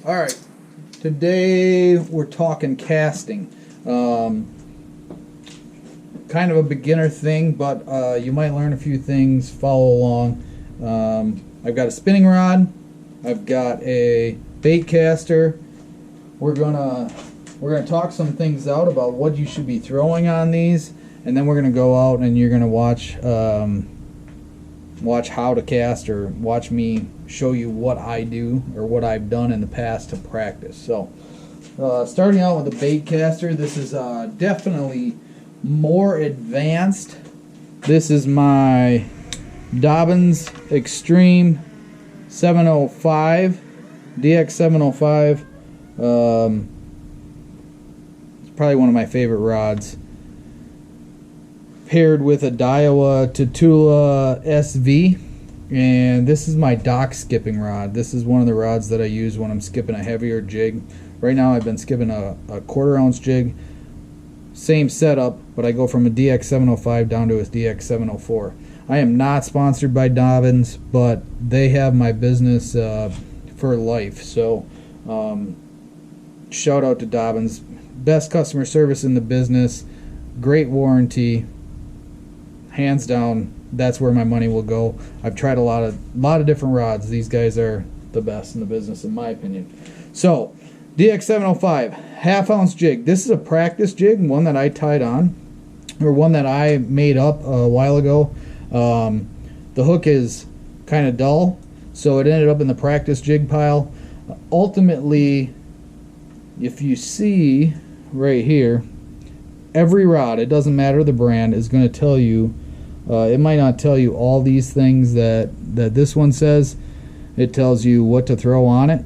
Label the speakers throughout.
Speaker 1: Alright, today we're talking casting. Kind of a beginner thing, but you might learn a few things, follow along. I've got a spinning rod, I've got a bait caster. We're gonna talk some things out about what you should be throwing on these, and then we're gonna go out and you're gonna watch how to cast, or watch me show you what I do or what I've done in the past to practice. So starting out with the bait caster, this is definitely more advanced. This is my Dobyns Extreme 705 DX 705. It's probably one of my favorite rods, paired with a Daiwa Tatula SV. And this is my dock skipping rod. This is one of the rods that I use when I'm skipping a heavier jig. Right now I've been skipping a 1/4 ounce jig. Same setup, but I go from a DX 705 down to a DX 704. I am not sponsored by Dobyns, but they have my business for life. So shout out to Dobyns. Best customer service in the business, great warranty, hands down. That's where my money will go. I've tried a lot of different rods. These guys are the best in the business, in my opinion. So DX 705 1/2 ounce jig. This is a practice jig, one that I tied on, or one that I made up a while ago. The hook is kind of dull, so it ended up in the practice jig pile. Ultimately, if you see right here, every rod, it doesn't matter the brand, is going to tell you, it might not tell you all these things that this one says. It tells you what to throw on it,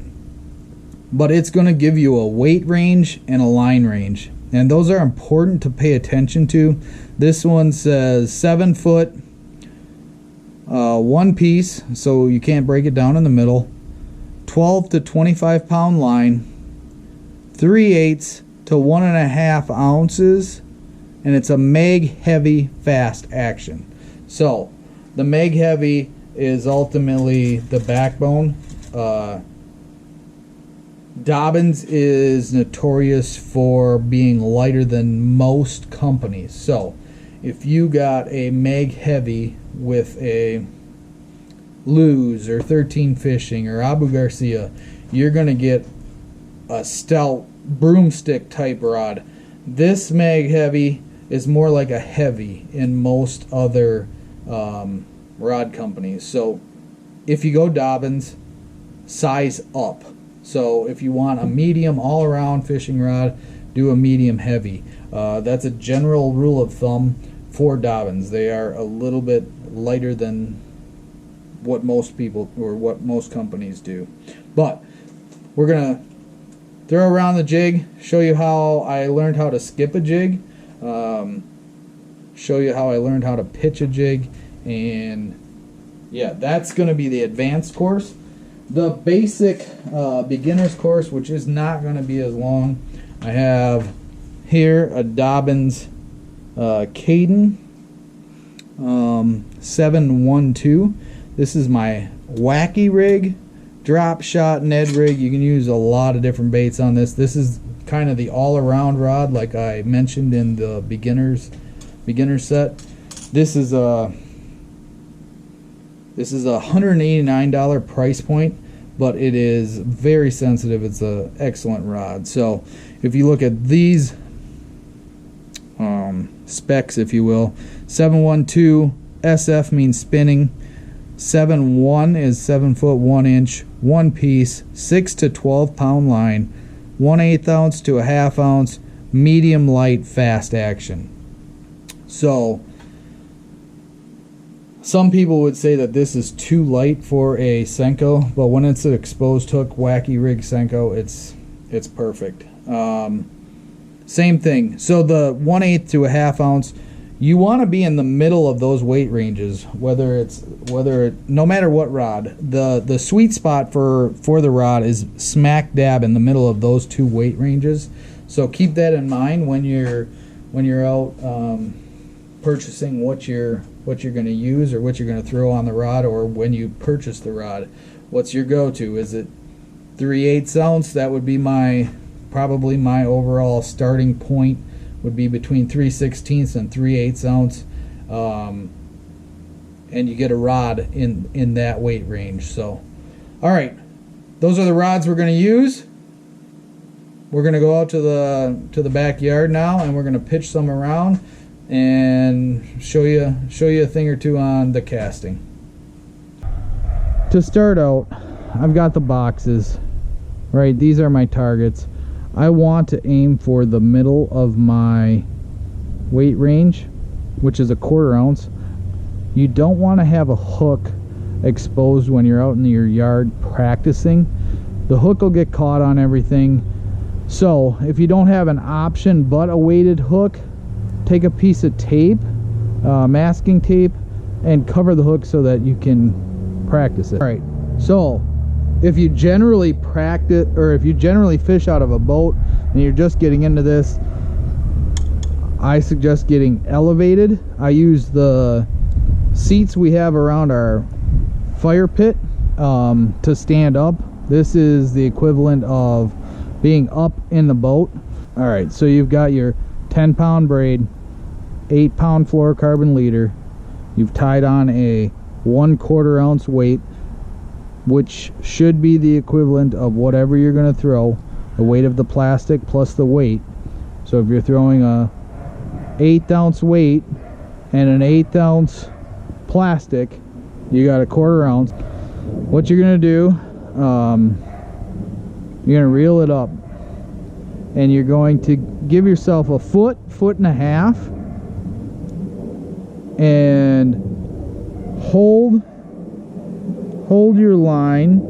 Speaker 1: but it's going to give you a weight range and a line range, and those are important to pay attention to. This one says 7 foot, one piece, so you can't break it down in the middle, 12 to 25 pound line, 3/8 to 1.5 ounces, and it's a mag heavy fast action. So the mag heavy is ultimately the backbone. Dobyns is notorious for being lighter than most companies. So if you got a mag heavy with a Luz or 13 Fishing or Abu Garcia, you're going to get a stout broomstick type rod. This mag heavy is more like a heavy in most other rod companies. So if you go Dobyns, size up. So if you want a medium all around fishing rod, do a medium heavy. That's a general rule of thumb for Dobyns. They are a little bit lighter than what most people, or what most companies do. But we're gonna throw around the jig, show you how I learned how to skip a jig, show you how I learned how to pitch a jig, and yeah, that's going to be the advanced course. The basic beginner's course, which is not going to be as long, I have here a Dobyns Caden 712. This is my wacky rig, drop shot Ned rig. You can use a lot of different baits on this. This is kind of the all-around rod, like I mentioned in the beginner set. This is a $189 price point, but it is very sensitive. It's an excellent rod. So if you look at these specs, if you will, 712 SF means spinning. 7.1 is 7 foot 1 inch, one piece, 6 to 12 pound line, 1/8 ounce to a 1/2 ounce, medium light fast action. So some people would say that this is too light for a Senko, but when it's an exposed hook wacky rig Senko, it's perfect. Same thing. So the 1/8 to a 1/2 ounce, you want to be in the middle of those weight ranges, no matter what rod. The sweet spot for the rod is smack dab in the middle of those two weight ranges. So keep that in mind when you're out purchasing what you're going to use or what you're going to throw on the rod, or when you purchase the rod. What's your go-to? Is it 3/8 ounce. That would be probably my overall starting point would be between 3/16 and 3/8 ounce. And you get a rod in that weight range. So, all right, those are the rods we're going to use. We're going to go out to the backyard now, and we're going to pitch some around and show you a thing or two on the casting. To start out, I've got the boxes, right? These are my targets. I want to aim for the middle of my weight range, which is a 1/4 ounce. You don't want to have a hook exposed when you're out in your yard practicing. The hook will get caught on everything. So if you don't have an option but a weighted hook, take a piece of tape, masking tape, and cover the hook so that you can practice it. All right, so if you generally practice, or if you generally fish out of a boat and you're just getting into this, I suggest getting elevated. I use the seats we have around our fire pit to stand up. This is the equivalent of being up in the boat. All right, so you've got your 10-pound braid, 8-pound fluorocarbon leader. You've tied on a 1/4 ounce weight, which should be the equivalent of whatever you're going to throw, the weight of the plastic plus the weight. So if you're throwing a 1/8 ounce weight and an 1/8 ounce plastic, you got a 1/4 ounce. What you're going to do, you're going to reel it up, and you're going to give yourself a foot and a half, and hold your line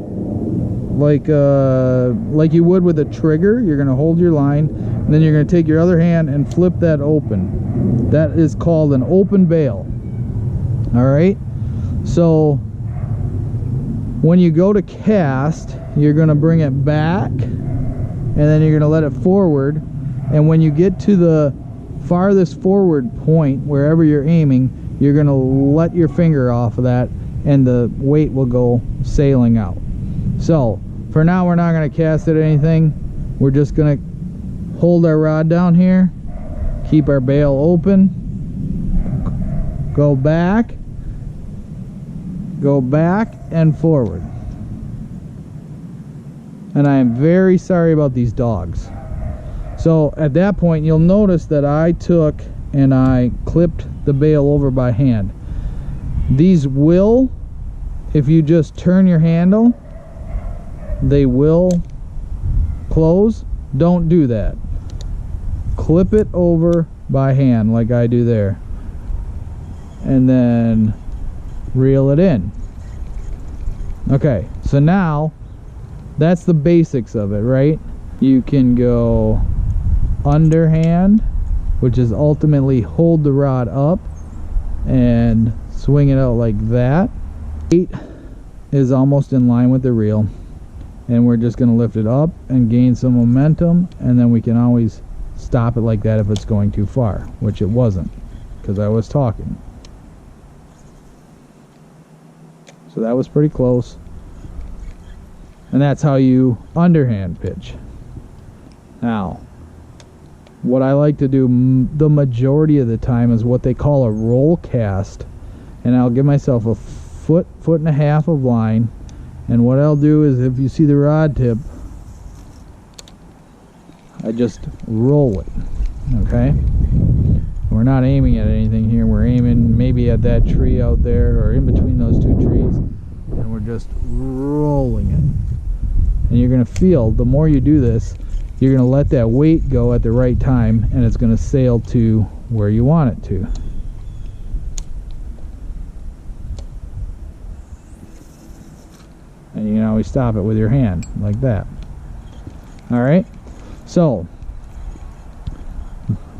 Speaker 1: like you would with a trigger. You're going to hold your line, and then you're going to take your other hand and flip that open. That is called an open bail. All right, so when you go to cast, you're going to bring it back, and then you're going to let it forward, and when you get to the farthest forward point, wherever you're aiming, you're going to let your finger off of that, and the weight will go sailing out. So for now, we're not going to cast it anything. We're just going to hold our rod down here, keep our bail open, go back and forward. And I am very sorry about these dogs. So at that point, you'll notice that I took and I clipped the bail over by hand. These will, if you just turn your handle, they will close. Don't do that. Clip it over by hand like I do there, and then reel it in. Okay, so now that's the basics of it, right? You can go underhand, which is ultimately hold the rod up and swing it out like that. Weight is almost in line with the reel, and we're just going to lift it up and gain some momentum, and then we can always stop it like that if it's going too far, which it wasn't because I was talking. So that was pretty close. And that's how you underhand pitch. Now, what I like to do the majority of the time is what they call a roll cast. And I'll give myself a foot and a half of line. And what I'll do is, if you see the rod tip, I just roll it. Okay? We're not aiming at anything here. We're aiming maybe at that tree out there, or in between those two trees. And we're just rolling it. And you're going to feel, the more you do this, you're going to let that weight go at the right time, and it's going to sail to where you want it to. And you can always stop it with your hand like that. Alright, so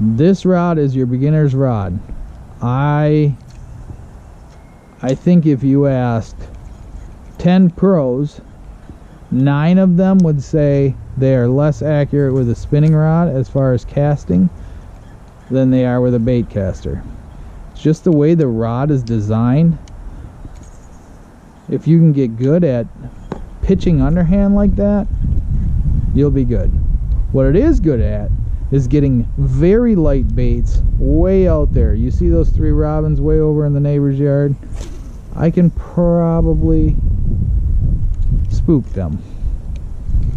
Speaker 1: this rod is your beginner's rod. I think if you asked 10 pros, 9 of them would say they are less accurate with a spinning rod as far as casting than they are with a bait caster. It's just the way the rod is designed. If you can get good at pitching underhand like that, you'll be good. What it is good at is getting very light baits way out there. You see those 3 robins way over in the neighbor's yard? I can probably spook them.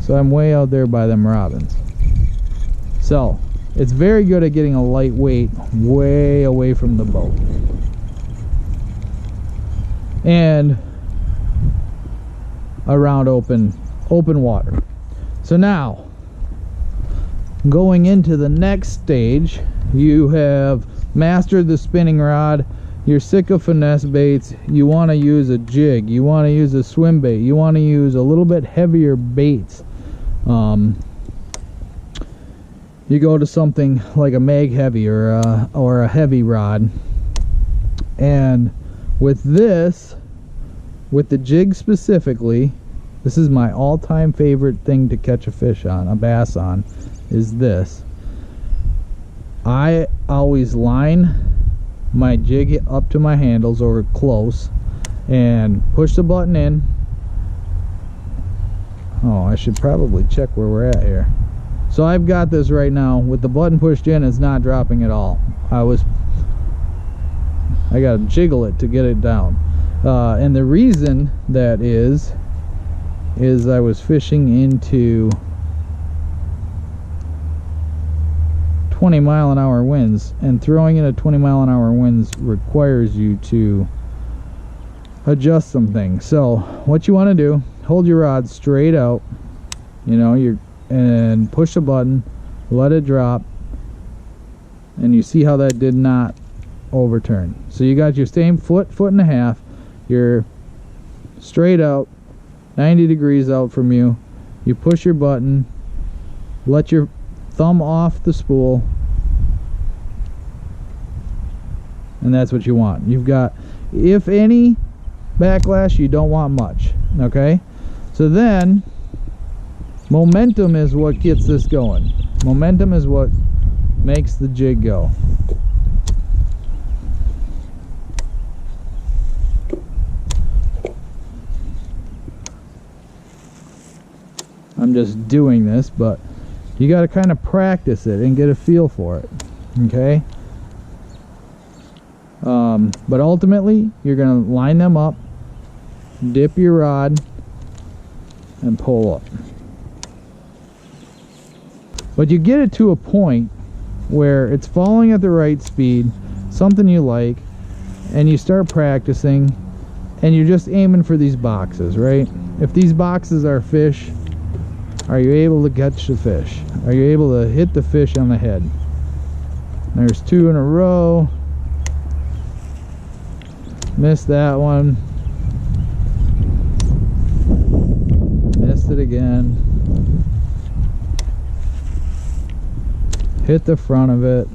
Speaker 1: So I'm way out there by them robins. So it's very good at getting a light weight way away from the boat. And around open water. So now, going into the next stage, you have mastered the spinning rod. You're sick of finesse baits. You want to use a jig. You want to use a swim bait. You want to use a little bit heavier baits. You go to something like a mag heavy or a heavy rod. And with this, with the jig specifically, this is my all-time favorite thing to catch a fish on, a bass on, is this. I always line my jig up to my handles or close and push the button in. Oh, I should probably check where we're at here. So I've got this right now with the button pushed in. It's not dropping at all. I gotta jiggle it to get it down, and the reason that is I was fishing into 20-mile-an-hour winds, and throwing in a 20-mile-an-hour winds requires you to adjust some things. So what you want to do, hold your rod straight out, you know, and push the button, let it drop, and you see how that did not overturn. So you got your same foot and a half, you're straight out, 90 degrees out from you. You push your button, let your thumb off the spool, and that's what you want. You've got, if any, backlash. You don't want much. Okay, so then momentum is what gets this going. Momentum is what makes the jig go. I'm just doing this, but you got to kind of practice it and get a feel for it. Okay, but ultimately you're going to line them up, dip your rod, and pull up. But you get it to a point where it's falling at the right speed, something you like, and you start practicing, and you're just aiming for these boxes, right? If these boxes are fish, are you able to catch the fish? Are you able to hit the fish on the head? There's 2 in a row. Missed that one. Missed it again. Hit the front of it.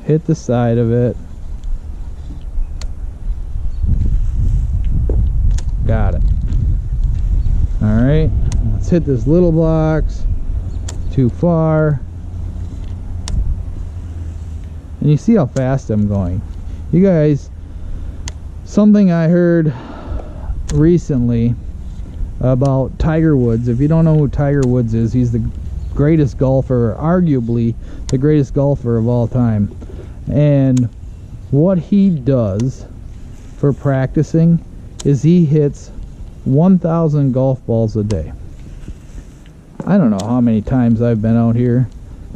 Speaker 1: Hit the side of it. Got it. Alright, let's hit this little box. Too far. And you see how fast I'm going. You guys, something I heard recently about Tiger Woods. If you don't know who Tiger Woods is, he's the greatest golfer, arguably the greatest golfer of all time. And what he does for practicing is he hits 1,000 golf balls a day. I don't know how many times I've been out here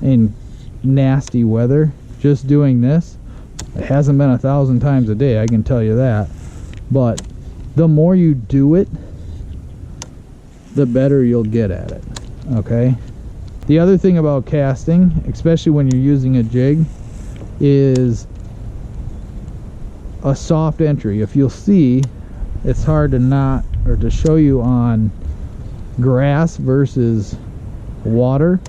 Speaker 1: in nasty weather just doing this. It hasn't been 1,000 times a day, I can tell you that. But the more you do it, the better you'll get at it. Okay? The other thing about casting, especially when you're using a jig, is a soft entry. If you'll see, it's hard to not, or to show you on grass versus water,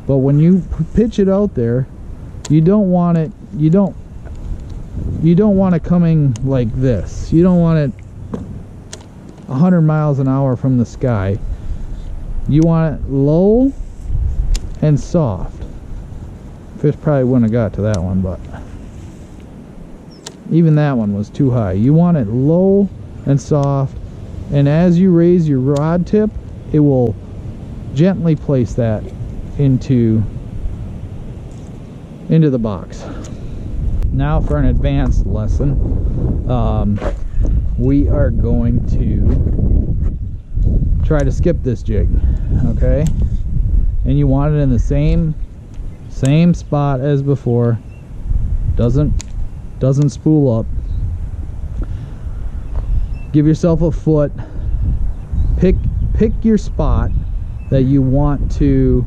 Speaker 1: but when you pitch it out there, you don't want it, you don't want it coming like this. You don't want it 100 miles an hour from the sky. You want it low and soft. Fish probably wouldn't have got to that one, but even that one was too high. You want it low and soft, And as you raise your rod tip, it will gently place that into the box. Now for an advanced lesson, we are going to try to skip this jig, okay? And you want it in the same spot as before. Doesn't spool up. Give yourself a foot. Pick your spot that you want to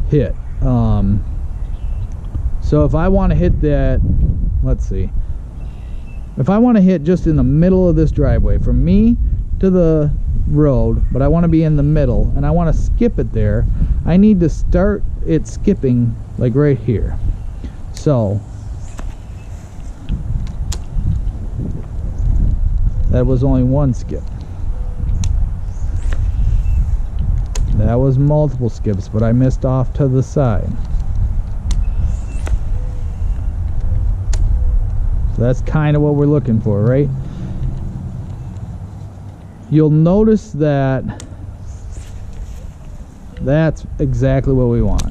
Speaker 1: hit. So if I want to hit that, let's see. If I want to hit just in the middle of this driveway, from me to the road, but I want to be in the middle, and I want to skip it there, I need to start it skipping like right here. So that was only one skip. That was multiple skips, but I missed off to the side. So that's kind of what we're looking for, right? You'll notice that that's exactly what we want.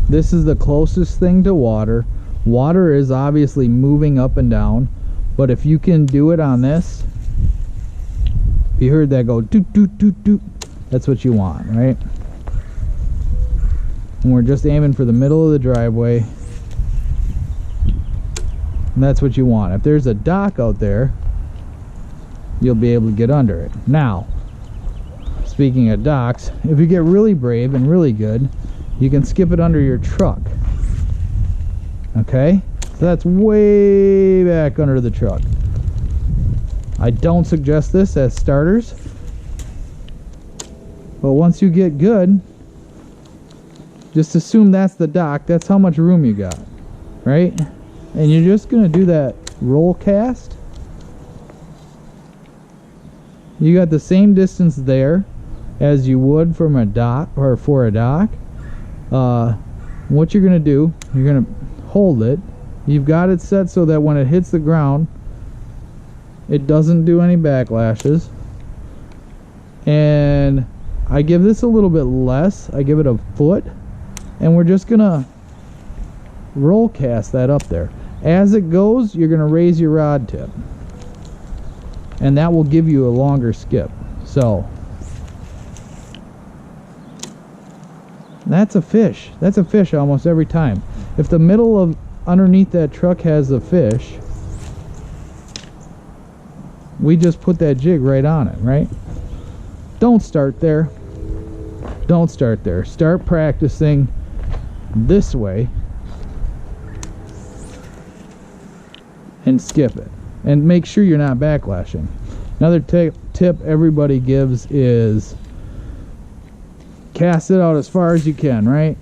Speaker 1: This is the closest thing to water. Water is obviously moving up and down, but if you can do it on this, you heard that go doot doot doot doot, that's what you want, right? And we're just aiming for the middle of the driveway, and that's what you want. If there's a dock out there, you'll be able to get under it. Now, speaking of docks, if you get really brave and really good, you can skip it under your truck. Okay? So that's way back under the truck. I don't suggest this as starters, but once you get good, just assume that's the dock. That's how much room you got, right? And you're just gonna do that roll cast. You got the same distance there as you would from a dock, or for a dock. What you're gonna do, you're gonna hold it. You've got it set so that when it hits the ground, it doesn't do any backlashes. And I give this a little bit less. I give it a foot, and we're just gonna roll cast that up there. As it goes, you're gonna raise your rod tip, and that will give you a longer skip. So that's a fish. That's a fish almost every time. If the middle of underneath that truck has a fish, we just put that jig right on it, right? Don't start there. Don't start there. Start practicing this way and skip it. And make sure you're not backlashing. Another tip everybody gives is cast it out as far as you can, right?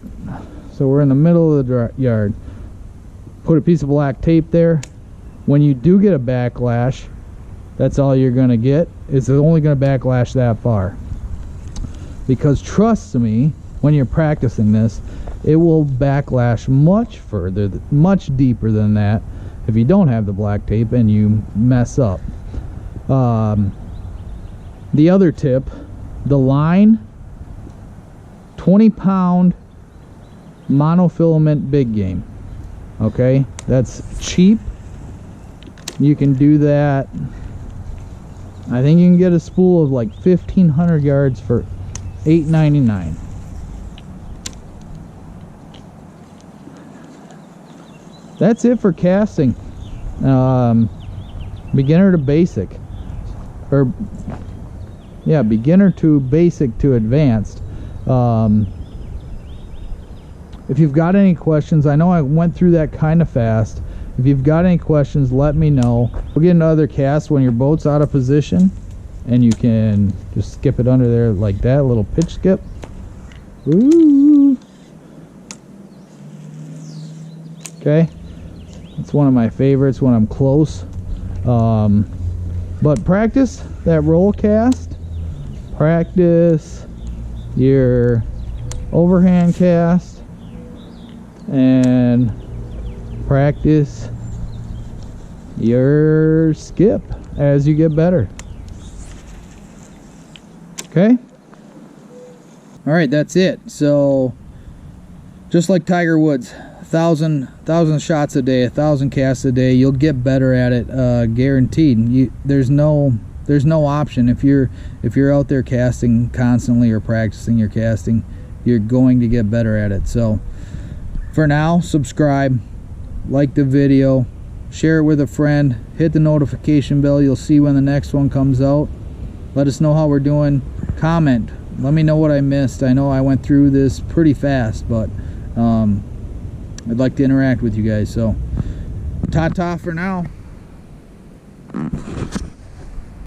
Speaker 1: So we're in the middle of the yard. Put a piece of black tape there. When you do get a backlash, that's all you're gonna get. It's only gonna backlash that far. Because trust me, when you're practicing this, it will backlash much further, much deeper than that if you don't have the black tape and you mess up. The other tip, the line, 20-pound monofilament big game. Okay, that's cheap. You can do that. I think you can get a spool of like 1,500 yards for $8.99. That's it for casting. Beginner to basic, or yeah, beginner to basic to advanced. If you've got any questions, I know I went through that kind of fast. If you've got any questions, let me know. We'll get into other casts when your boat's out of position, and you can just skip it under there like that, a little pitch skip. Ooh. Okay, it's one of my favorites when I'm close. But practice that roll cast, practice your overhand cast, and practice your skip as you get better. Okay? Alright, that's it. So, just like Tiger Woods, 1,000 shots a day, 1,000 casts a day, you'll get better at it, guaranteed. There's no option. If you're out there casting constantly or practicing your casting, you're going to get better at it. So, for now, subscribe, like the video, share it with a friend, hit the notification bell. You'll see when the next one comes out. Let us know how we're doing. Comment. Let me know what I missed. I know I went through this pretty fast, but I'd like to interact with you guys. So, ta-ta for now.